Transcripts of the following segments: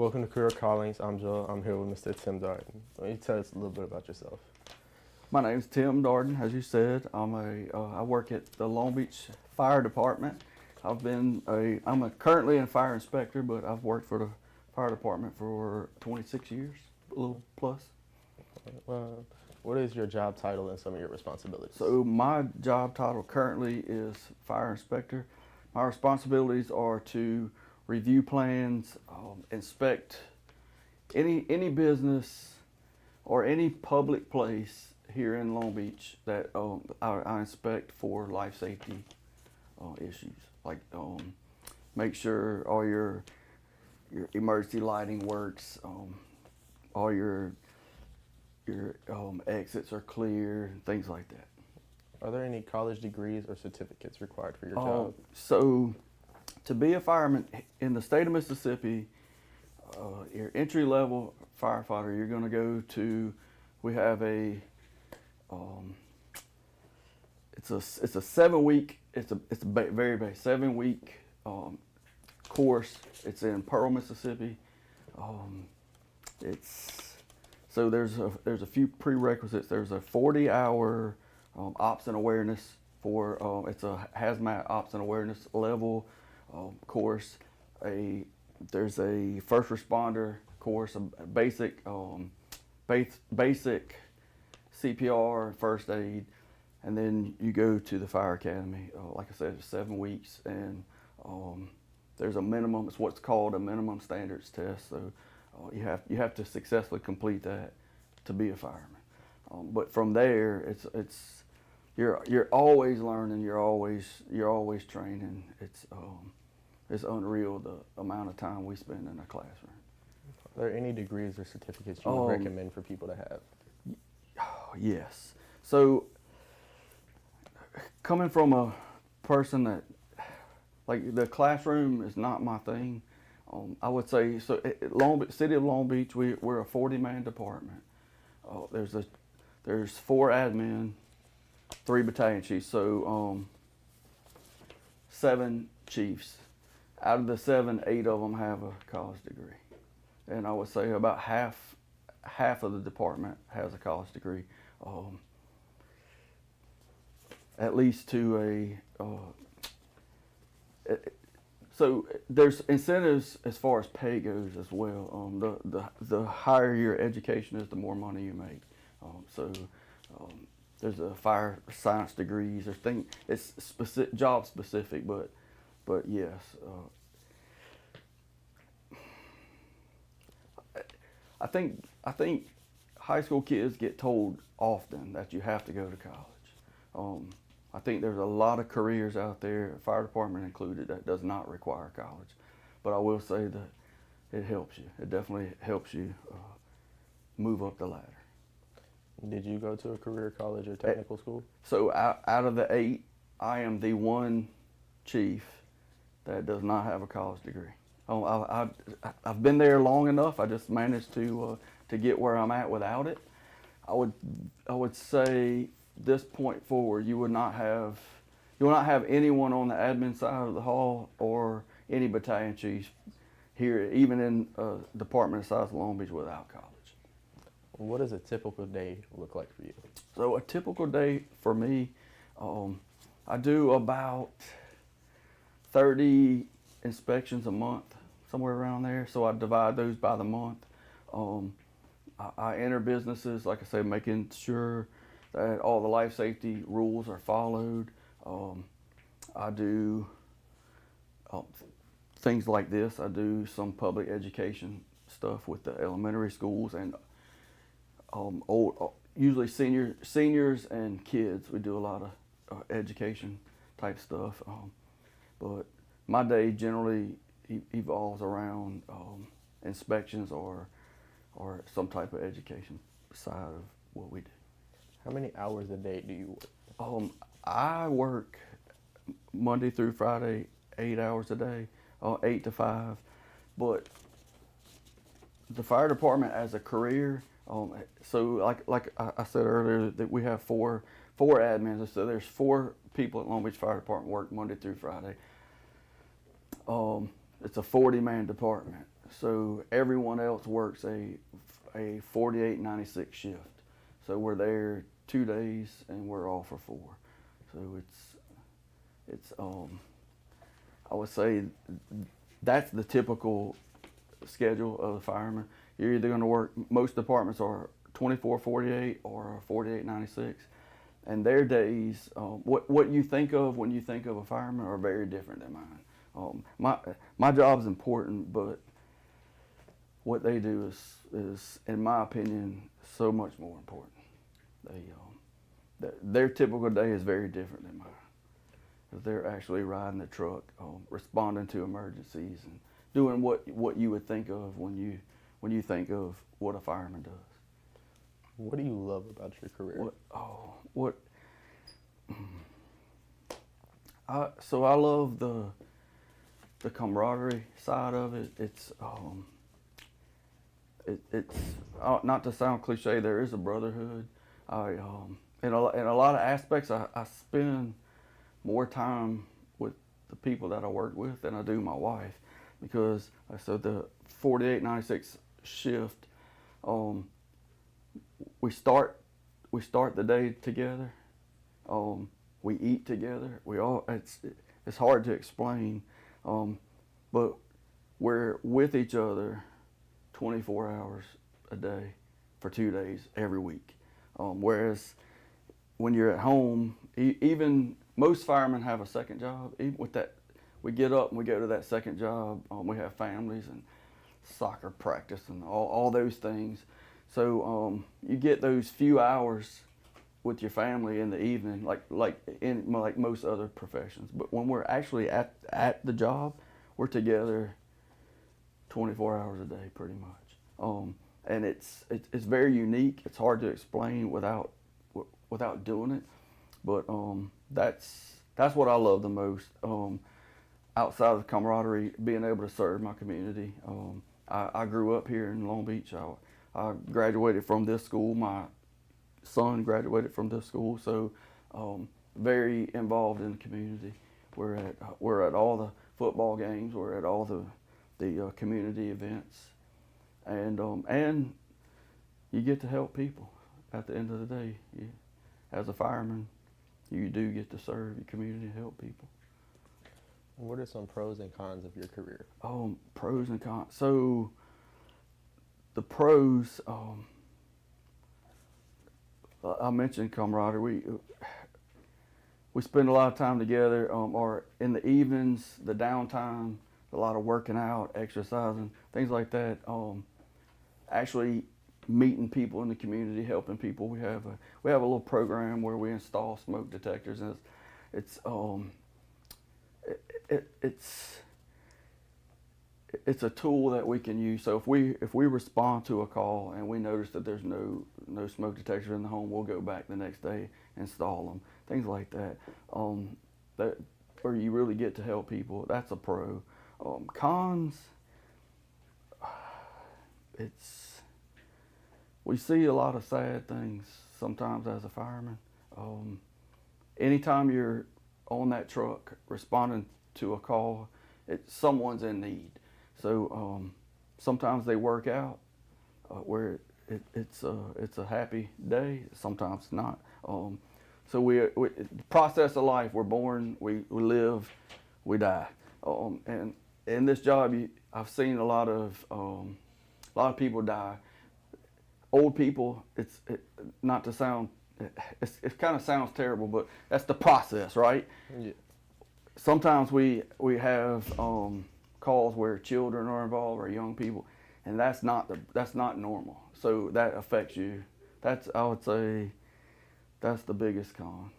Welcome to Career Callings. I'm Joel. I'm here with Mr. Tim Darden. Why don't you tell us a little bit about yourself? My name is Tim Darden, as you said. I work at the Long Beach Fire Department. I'm currently a fire inspector, but I've worked for the fire department for 26 years, a little plus. What is your job title and some of your responsibilities? So my job title currently is fire inspector. My responsibilities are to review plans, inspect any business or any public place here in Long Beach that I inspect for life safety issues. Like make sure all your emergency lighting works, all your exits are clear, things like that. Are there any college degrees or certificates required for your job? So, to be a fireman in the state of Mississippi, your entry-level firefighter, you're going to go to. We have a. It's a 7-week. It's a very 7-week course. It's in Pearl, Mississippi. So there's a few prerequisites. There's a 40-hour ops and awareness for it's a hazmat ops and awareness level course. There's a first responder course, a basic CPR, first aid, and then you go to the fire academy. Like I said, it's 7 weeks, and there's a minimum. It's what's called a minimum standards test. So you have to successfully complete that to be a fireman. But from there, you're always learning. You're always training. It's unreal the amount of time we spend in a classroom. Are there any degrees or certificates you would recommend for people to have? Yes. So coming from a person that, like, the classroom is not my thing, I would say, so City of Long Beach, we're a 40-man department. There's 4 admin, 3 battalion chiefs, so 7 chiefs. Out of the 7, 8 of them have a college degree, and I would say about half of the department has a college degree, at least to a. So there's incentives as far as pay goes as well. The higher your education is, the more money you make. There's a fire science degrees. There's things. It's job specific, but yes. I think high school kids get told often that you have to go to college. I think there's a lot of careers out there, fire department included, that does not require college. But I will say that it helps you. It definitely helps you move up the ladder. Did you go to a career college or technical school? So out of the 8, I am the one chief that does not have a college degree. I've been there long enough. I just managed to get where I'm at without it. I would say this point forward, you will not have anyone on the admin side of the hall or any battalion chiefs here, even in a department the size of Long Beach, without college. What does a typical day look like for you? So a typical day for me, I do about 30 inspections a month, somewhere around there. So I divide those by the month. I enter businesses, like I say, making sure that all the life safety rules are followed. I do things like this. I do some public education stuff with the elementary schools and usually seniors and kids. We do a lot of education type stuff. But my day generally evolves around inspections or some type of education side of what we do. How many hours a day do you work? I work Monday through Friday, 8 hours a day, 8 to 5. But the fire department as a career, so like I said earlier, that we have four admins. So there's 4 people at Long Beach Fire Department work Monday through Friday. it's a 40-man department. So everyone else works a 48-96 shift. So we're there 2 days and we're off for 4. So it's I would say that's the typical schedule of the fireman. You're either going to work, most departments are 24-48 or 48-96. And their days, what you think of when you think of a fireman are very different than mine. My job's important, but what they do is, in my opinion, so much more important. Their typical day is very different than mine. 'Cause they're actually riding the truck, responding to emergencies, and doing what you would think of when you think of what a fireman does. What do you love about your career? So I love the camaraderie side of it. It's not to sound cliche, there is a brotherhood. In a lot of aspects, I spend more time with the people that I work with than I do my wife, because so the 48-96 shift, we start the day together. We eat together. It's hard to explain, but we're with each other 24 hours a day for 2 days every week. Whereas when you're at home, even most firemen have a second job. Even with that, we get up and we go to that second job. We have families and soccer practice and all those things. So you get those few hours with your family in the evening, like most other professions. But when we're actually at the job, we're together 24 hours a day, pretty much. And it's very unique. It's hard to explain without doing it. But that's what I love the most. Outside of the camaraderie, being able to serve my community. I grew up here in Long Beach. I graduated from this school. My son graduated from this school, so very involved in the community. We're at all the football games. We're at all the community events, and you get to help people. At the end of the day, as a fireman, you do get to serve your community and help people. What are some pros and cons of your career? Pros and cons. So the pros, I mentioned camaraderie. We spend a lot of time together, or in the evenings, the downtime, a lot of working out, exercising, things like that. Actually meeting people in the community, helping people. We have a little program where we install smoke detectors, and it's a tool that we can use. So if we respond to a call and we notice that there's no smoke detectors in the home, we'll go back the next day, install them, things like that. That where you really get to help people. That's a pro. Cons. We see a lot of sad things sometimes as a fireman. Anytime you're on that truck responding to a call, someone's in need. So sometimes they work out where it's a happy day. Sometimes not. So we process of life. We're born, we live, we die. And in this job, I've seen a lot of people die. Old people. Not to sound. It kind of sounds terrible, but that's the process, right? Yeah. Sometimes we have calls where children are involved or young people, and that's not normal. So that affects you. I would say that's the biggest con.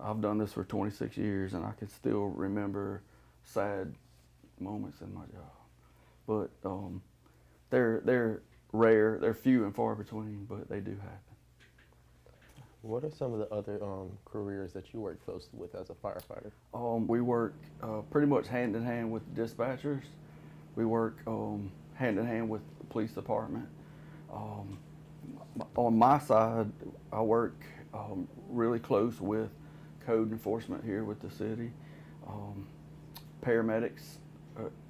I've done this for 26 years, and I can still remember sad moments in my job. But they're rare. They're few and far between, but they do happen. What are some of the other careers that you work closely with as a firefighter? We work pretty much hand in hand with dispatchers. We work hand in hand with the police department. On my side, I work really close with code enforcement here with the city. paramedics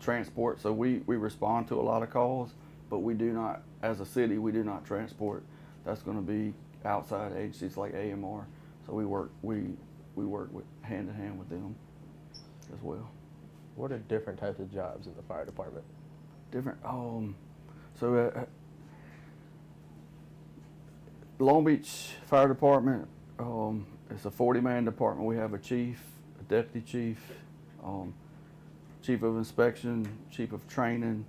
transport, so we respond to a lot of calls, but we do not, as a city, we do not transport. That's going to be outside agencies like AMR. So we work with hand in hand with them as well. What are different types of jobs in the fire department? Different. Long Beach Fire Department. It's a 40-man department. We have a chief, a deputy chief, chief of inspection, chief of training,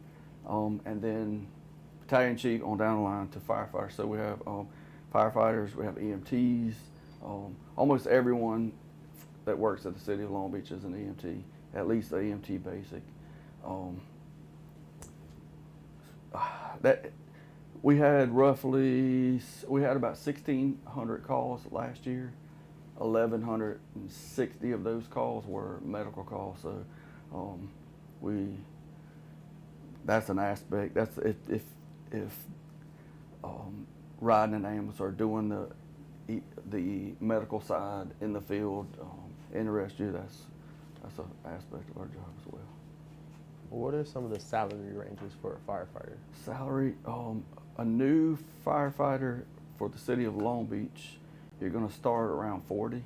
and then battalion chief on down the line to firefighters. So we have firefighters, we have EMTs. Almost everyone that works at the city of Long Beach is an EMT, at least the EMT basic. We had about 1,600 calls last year. 1,160 of those calls were medical calls. So that's an aspect. That's if riding an ambulance or doing the medical side in the field interests you, that's an aspect of our job as well. What are some of the salary ranges for a firefighter? Salary, a new firefighter for the city of Long Beach, you're going to start around 40,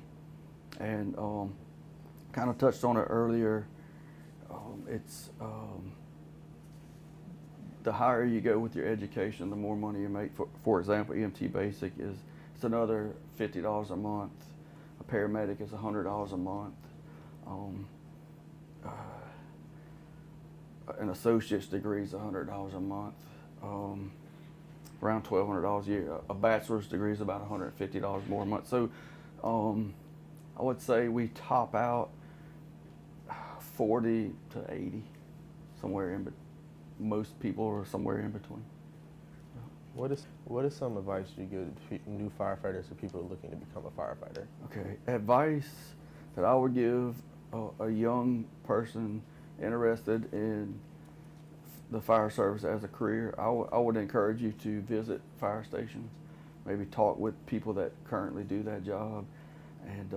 and kind of touched on it earlier. It's the higher you go with your education, the more money you make. For example, EMT basic it's another $50 a month. A paramedic is $100 a month. An associate's degree is $100 a month. Around $1,200 a year. A bachelor's degree is about $150 more a month. So I would say we top out 40 to 80, somewhere in between. Most people are somewhere in between. What is some advice you give to new firefighters or people looking to become a firefighter? Okay, advice that I would give a young person interested in the fire service as a career, I would encourage you to visit fire stations, maybe talk with people that currently do that job, and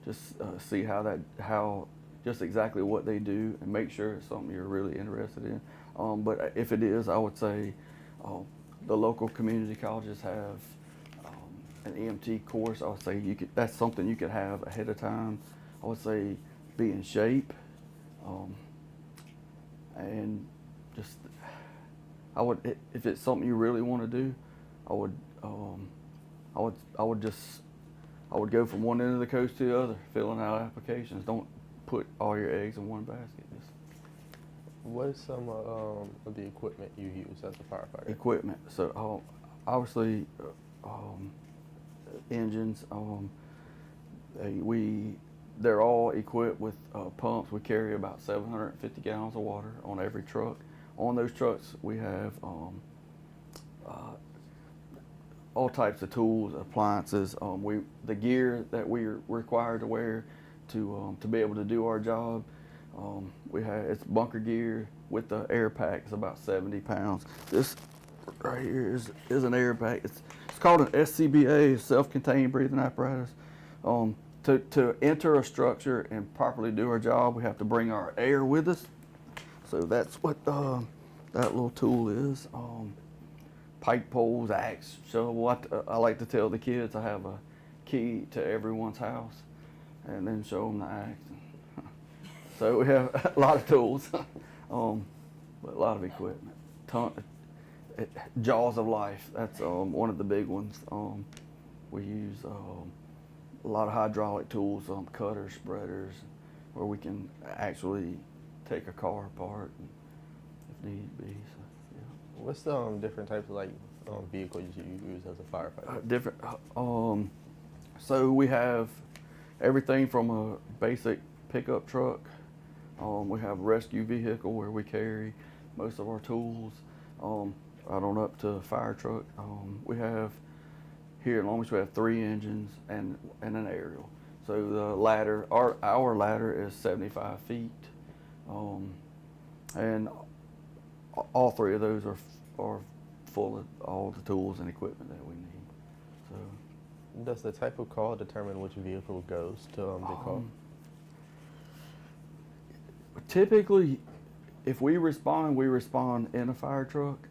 just see just exactly what they do, and make sure it's something you're really interested in. But if it is, I would say the local community colleges have an EMT course. I would say that's something you could have ahead of time. I would say be in shape, and just if it's something you really want to do, I would go from one end of the coast to the other, filling out applications. Don't put all your eggs in one basket. What is some of the equipment you use as a firefighter? Equipment. So obviously engines. They're all equipped with pumps. We carry about 750 gallons of water on every truck. On those trucks, we have all types of tools, appliances. The gear that we're required to wear to be able to do our job. It's bunker gear with the air pack. It's about 70 pounds. This right here is an air pack. It's called an SCBA, self-contained breathing apparatus. To enter a structure and properly do our job, we have to bring our air with us. So that's what that little tool is. Pike poles, axe, shovel. I like to tell the kids I have a key to everyone's house, and then show them the axe. So we have a lot of tools, but a lot of equipment. Jaws of life, that's one of the big ones. We use a lot of hydraulic tools, cutters, spreaders, where we can actually take a car apart if need be. So, yeah. What's the different types of vehicles you use as a firefighter? Different. So we have everything from a basic pickup truck. We have a rescue vehicle where we carry most of our tools, right on up to a fire truck. We have here in Long Beach, we have 3 engines and an aerial. So the ladder, our ladder is 75 feet, and all 3 of those are full of all the tools and equipment that we need. So, does the type of call determine which vehicle goes to the call? Typically, if we respond in a fire truck.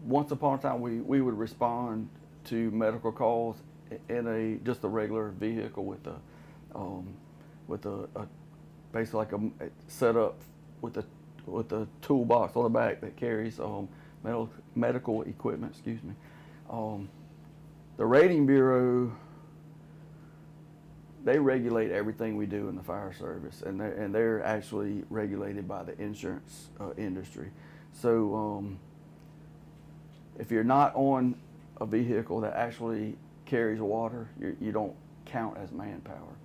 Once upon a time, we would respond to medical calls in just a regular vehicle with a basically like a set up with a toolbox on the back that carries medical equipment. Excuse me. The rating bureau, they regulate everything we do in the fire service, and they're actually regulated by the insurance industry. So if you're not on a vehicle that actually carries water, you don't count as manpower.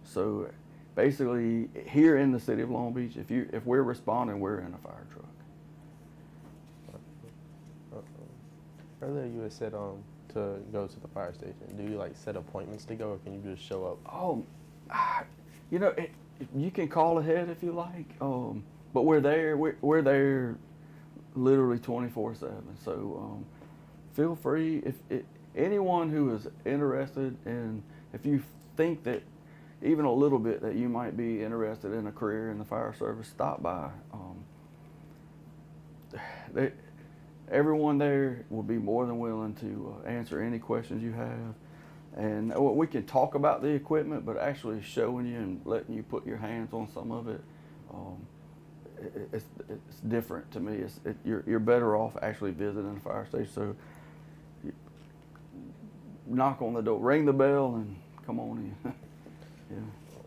So basically, here in the city of Long Beach, if we're responding, we're in a fire truck. Earlier you had said to go to the fire station. Do you like set appointments to go, or can you just show up? You know, you can call ahead if you like, but we're there literally 24/7. So feel free if anyone who is interested in, if you think that even a little bit that you might be interested in a career in the fire service, stop by. Everyone there will be more than willing to answer any questions you have. And we can talk about the equipment, but actually showing you and letting you put your hands on some of it, it's different to me. You're better off actually visiting a fire station. So knock on the door, ring the bell, and come on in. Yeah.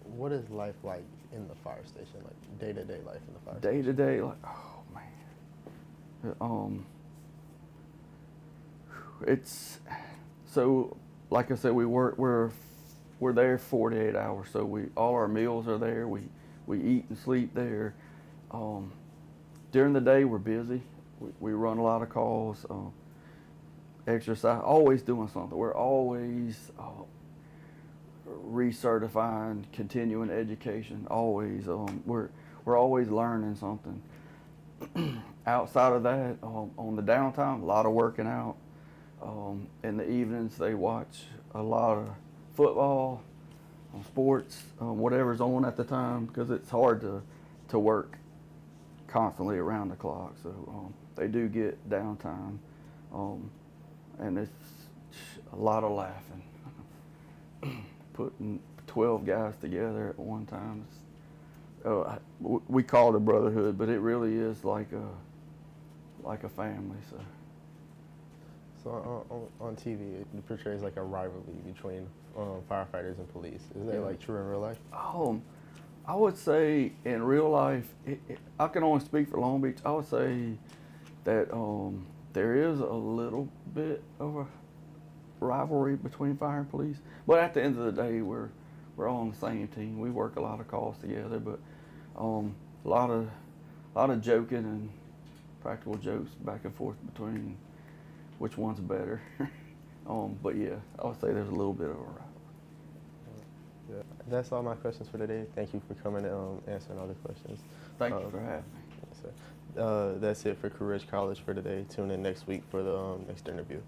What is life like in the fire station? Like day-to-day life in the fire Day station? to day, like, oh man. It's so, like I said, we're there 48 hours. So all our meals are there. We eat and sleep there. During the day, we're busy. We run a lot of calls. Exercise, always doing something. We're always recertifying, continuing education. Always, we're always learning something. Outside of that, on the downtime, a lot of working out. In the evenings, they watch a lot of football, sports, whatever's on at the time, because it's hard to work constantly around the clock. So they do get downtime, and it's a lot of laughing. Putting 12 guys together at one time. We call it a brotherhood, but it really is like a family. So on TV, it portrays like a rivalry between firefighters and police. Is that like true in real life? I would say in real life, I can only speak for Long Beach. I would say that there is a little bit of a rivalry between fire and police, but at the end of the day, we're all on the same team. We work a lot of calls together, but a lot of joking and practical jokes back and forth between which one's better. But yeah, I would say there's a little bit of a rivalry. Yeah. That's all my questions for today. Thank you for coming and answering all the questions. Thank you for having me. Yes, sir. That's it for Careers College for today. Tune in next week for the next interview.